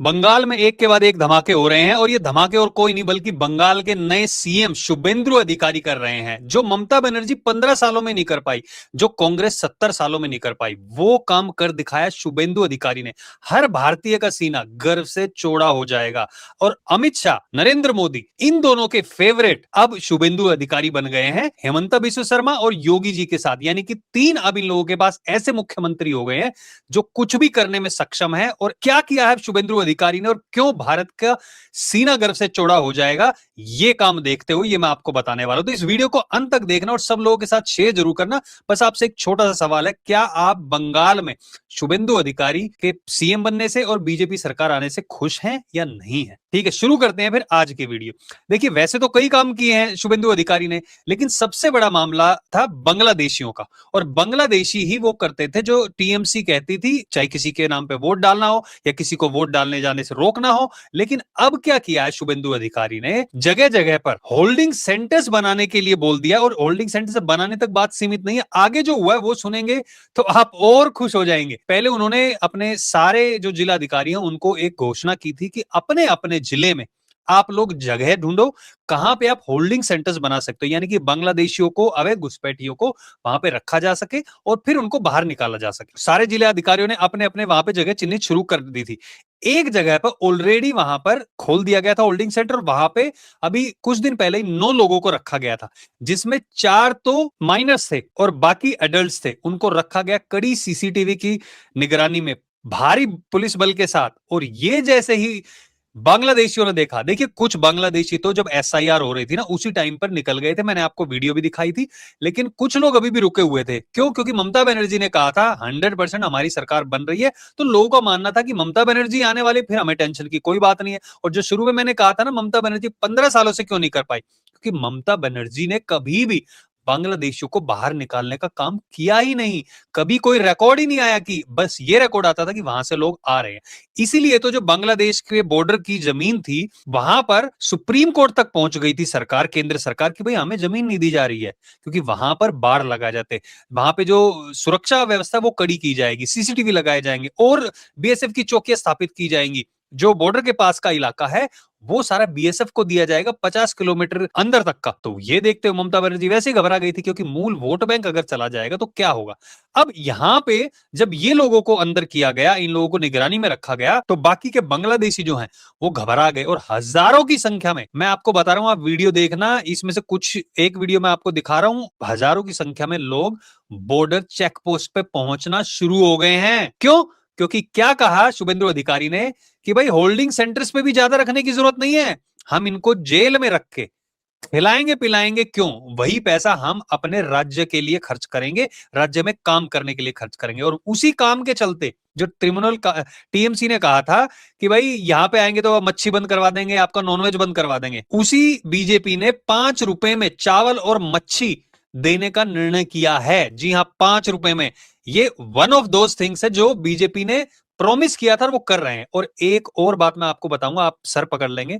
बंगाल में एक के बाद एक धमाके हो रहे हैं और ये धमाके और कोई नहीं बल्कि बंगाल के नए सीएम शुभेंदु अधिकारी कर रहे हैं। जो ममता बनर्जी 15 सालों में नहीं कर पाई, जो कांग्रेस 70 सालों में नहीं कर पाई, वो काम कर दिखाया शुभेंदु अधिकारी ने। हर भारतीय का सीना गर्व से चौड़ा हो जाएगा। और अमित शाह, नरेंद्र मोदी, इन दोनों के फेवरेट अब शुभेंदु अधिकारी बन गए हैं हेमंता बिस्वा शर्मा और योगी जी के साथ। यानी कि तीन अब इन लोगों के पास ऐसे मुख्यमंत्री हो गए हैं जो कुछ भी करने में सक्षम है। और क्या किया है शुभेंदु अधिकारी ने और क्यों भारत का सीना गर्व से चौड़ा हो जाएगा, ये काम देखते हुए ये मैं आपको बताने वाला हूं। तो इस वीडियो को अंत तक देखना और सब लोगों के साथ शेयर जरूर करना। बस आपसे एक छोटा सा सवाल है, क्या आप बंगाल में शुभेंदु अधिकारी के सीएम बनने से और बीजेपी सरकार आने से खुश हैं या नहीं है? ठीक है, शुरू करते हैं फिर आज की वीडियो। देखिए, वैसे तो कई काम किए हैं शुभेंदु अधिकारी ने, लेकिन सबसे बड़ा मामला था बांग्लादेशियों का। और बांग्लादेशी ही वो करते थे जो टीएमसी कहती थी, चाहे किसी के नाम पे वोट डालना हो या किसी को वोट डालने जाने से रोकना हो। लेकिन अब क्या किया है शुभेंदु अधिकारी ने, जगह जगह पर होल्डिंग सेंटर्स बनाने के लिए बोल दिया। और होल्डिंग सेंटर्स बनाने तक बात सीमित नहीं है, आगे जो हुआ है वो सुनेंगे तो आप और खुश हो जाएंगे। पहले उन्होंने अपने सारे जो जिला अधिकारी हैं उनको एक घोषणा की थी कि अपने अपने जिले में आप लोग जगह ढूंढो कहां पे आप होल्डिंग सेंटर्स बना सकते हो, यानी कि बांग्लादेशियों को, अवैध घुसपैठियों को वहां पे रखा जा सके और फिर उनको बाहर निकाला जा सके। सारे जिला अधिकारियों ने अपने अपने वहां पे जगह चिन्हित शुरू कर दी थी। एक जगह पर ऑलरेडी वहां पर खोल दिया गया था होल्डिंग सेंटर। वहां पे अभी कुछ दिन पहले ही 9 लोगों को रखा गया था, जिसमें 4 तो माइनर्स थे और बाकी एडल्ट्स थे। उनको रखा गया कड़ी सीसीटीवी की निगरानी में, भारी पुलिस बल के साथ। और ये जैसे ही बांग्लादेशियों ने देखा, देखिए कुछ बांग्लादेशी तो जब एसआईआर हो रही थी ना उसी टाइम पर निकल गए थे, मैंने आपको वीडियो भी दिखाई थी। लेकिन कुछ लोग अभी भी रुके हुए थे। क्यों? क्योंकि ममता बनर्जी ने कहा था 100% हमारी सरकार बन रही है। तो लोगों का मानना था कि ममता बनर्जी आने वाली, फिर हमें टेंशन की कोई बात नहीं है। और जो शुरू में मैंने कहा था ना ममता बनर्जी 15 सालों से क्यों नहीं कर पाई, क्योंकि ममता बनर्जी ने कभी भी बांग्लादेशियों को बाहर निकालने का काम किया ही नहीं। कभी कोई रिकॉर्ड ही नहीं आया कि बस ये रिकॉर्ड आता था कि वहां से लोग आ रहे हैं। इसीलिए तो जो बांग्लादेश के बॉर्डर की जमीन थी वहां पर सुप्रीम कोर्ट तक पहुंच गई थी सरकार, केंद्र सरकार, की भाई हमें जमीन नहीं दी जा रही है, क्योंकि वहां पर बाढ़ लगा जाते, वहां पे जो सुरक्षा व्यवस्था वो कड़ी की जाएगी, सीसीटीवी लगाए जाएंगे और बीएसएफ की चौकियां स्थापित की जाएंगी। जो बॉर्डर के पास का इलाका है वो सारा बीएसएफ को दिया जाएगा 50 किलोमीटर अंदर तक का। तो ये देखते हुए ममता बनर्जी वैसे ही घबरा गई थी, क्योंकि मूल वोट बैंक अगर चला जाएगा तो क्या होगा। अब यहां पे जब ये लोगों को अंदर किया गया, इन लोगों को निगरानी में रखा गया, तो बाकी के बांग्लादेशी जो हैं वो घबरा गए और हजारों की संख्या में, मैं आपको बता रहा हूं, आप वीडियो देखना, इसमें से कुछ एक वीडियो मैं आपको दिखा रहा हूं, हजारों की संख्या में लोग बॉर्डर चेक पोस्ट पे पहुंचना शुरू हो गए हैं। क्यों? क्योंकि क्या कहा शुभेंदु अधिकारी ने कि भाई होल्डिंग सेंटर्स पे भी ज्यादा रखने की जरूरत नहीं है, हम इनको जेल में रख के खिलाएंगे पिलाएंगे। क्यों? वही पैसा हम अपने राज्य के लिए खर्च करेंगे, राज्य में काम करने के लिए खर्च करेंगे। और उसी काम के चलते जो ट्रिब्यूनल का टीएमसी ने कहा था कि भाई यहां पे आएंगे तो मच्छी बंद करवा देंगे, आपका नॉनवेज बंद करवा देंगे, उसी बीजेपी ने 5 रुपए में चावल और मच्छी देने का निर्णय किया है। जी हां, 5 रुपए में। ये वन ऑफ दोज थिंग्स है जो बीजेपी ने प्रॉमिस किया था और वो कर रहे हैं। और एक और बात मैं आपको बताऊंगा, आप सर पकड़ लेंगे।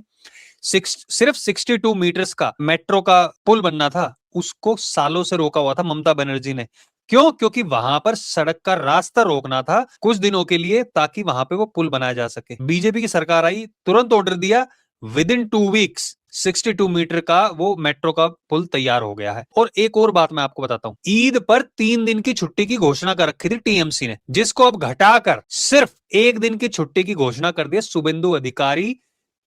सिर्फ 62 मीटर्स का मेट्रो का पुल बनना था, उसको सालों से रोका हुआ था ममता बनर्जी ने। क्यों? क्योंकि वहां पर सड़क का रास्ता रोकना था कुछ दिनों के लिए, ताकि वहां पे वो पुल बनाया जा सके। बीजेपी की सरकार आई, तुरंत ऑर्डर दिया, विद इन 2 वीक्स 62 मीटर का वो मेट्रो का पुल तैयार हो गया है। और एक और बात मैं आपको बताता हूं, ईद पर 3 दिन की छुट्टी की घोषणा कर रखी थी टीएमसी ने, जिसको अब घटाकर सिर्फ 1 दिन की छुट्टी की घोषणा कर दिया शुभेंदु अधिकारी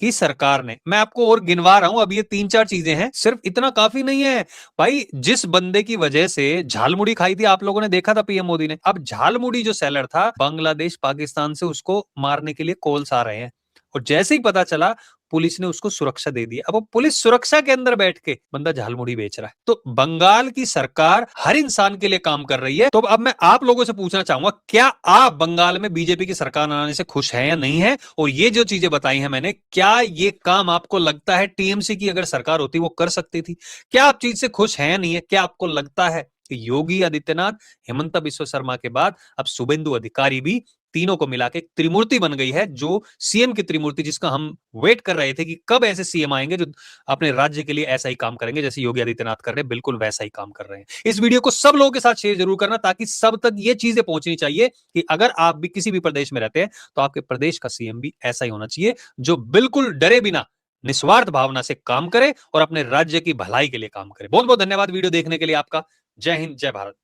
की सरकार ने। मैं आपको और गिनवा रहा हूं, अब ये 3-4 चीजें हैं, सिर्फ इतना काफी नहीं है भाई। जिस बंदे की वजह से झालमुड़ी खाई थी, आप लोगों ने देखा था पीएम मोदी ने, अब झालमुड़ी जो सेलर था बांग्लादेश पाकिस्तान से, उसको मारने के लिए कॉल्स आ रहे हैं। और जैसे ही पता चला, पुलिस ने उसको सुरक्षा दे दी। अब वो पुलिस सुरक्षा के अंदर बैठ के बंदा झालमुड़ी बेच रहा है। तो बंगाल की सरकार हर इंसान के लिए काम कर रही है। तो अब मैं आप लोगों से पूछना चाहूंगा, क्या आप बंगाल में बीजेपी की सरकार आने से खुश हैं या नहीं है? और ये जो चीजें बताई हैं मैंने, क्या ये काम आपको लगता है टीएमसी की अगर सरकार होती वो कर सकती थी? क्या आप चीज से खुश हैं या नहीं है? क्या आपको लगता है कि योगी आदित्यनाथ, हेमंता बिस्वा शर्मा के बाद अब शुभेंदु अधिकारी भी तीनों को मिला के एक त्रिमूर्ति बन गई है, जो सीएम की त्रिमूर्ति, जिसका हम वेट कर रहे थे कि कब ऐसे सीएम आएंगे जो अपने राज्य के लिए ऐसा ही काम करेंगे जैसे योगी आदित्यनाथ कर रहे हैं, बिल्कुल वैसा ही काम कर रहे हैं। इस वीडियो को सब लोगों के साथ शेयर जरूर करना, ताकि सब तक ये चीजें पहुंचनी चाहिए कि अगर आप भी किसी भी प्रदेश में रहते हैं तो आपके प्रदेश का सीएम भी ऐसा ही होना चाहिए, जो बिल्कुल डरे बिना निस्वार्थ भावना से काम करे और अपने राज्य की भलाई के लिए काम करे। बहुत बहुत धन्यवाद वीडियो देखने के लिए आपका। जय हिंद, जय भारत।